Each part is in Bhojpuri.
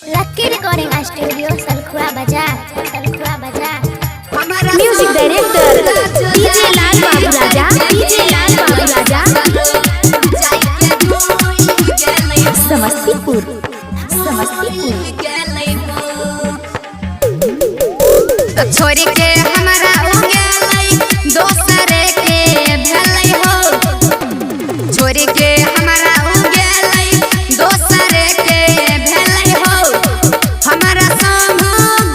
लक्की रिकॉर्डिंग स्टूडियो सलखुआ बाजार म्यूजिक डायरेक्टर डीजे लाल बाबू राजा समस्तीपुर छोरी के हमारा उगेलै दोसरे के भेलै हो छोरी के हमारा उगेलै दोसरे के भेलै हो हमारा संग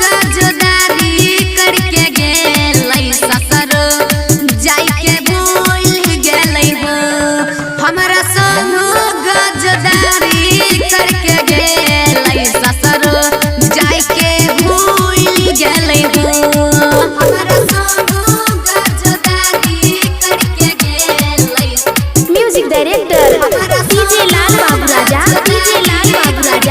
गजदारी करके गेलै ससुर जाई के भूल गेलै हो हमारा संग गजदारी करके गेलै ससुर जाई के भूल गेलै हो म्यूजिक डायरेक्टर डीजे लाल बाबू राजा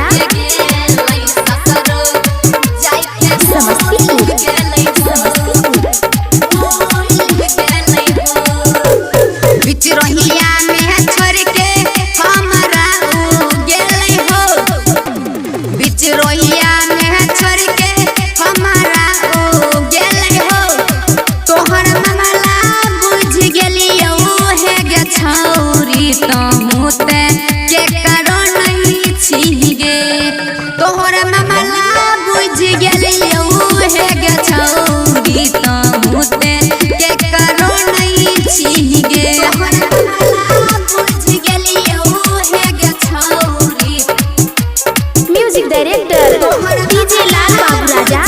बिचरोहिया में छोड़ के हमरा गेलै हो बिचरोहिया में छोड़ के हमरा गेलै हो तोहर मामला बुझ गेलियौ हे गे छौरी तहूँ ते के करो नहीं छी गे तोहर मामला बुझ गेलियौ हे गे छौरी तहूँ ते के करो नहीं छी गे म्यूजिक डायरेक्टर डीजे लाल बाबू राजा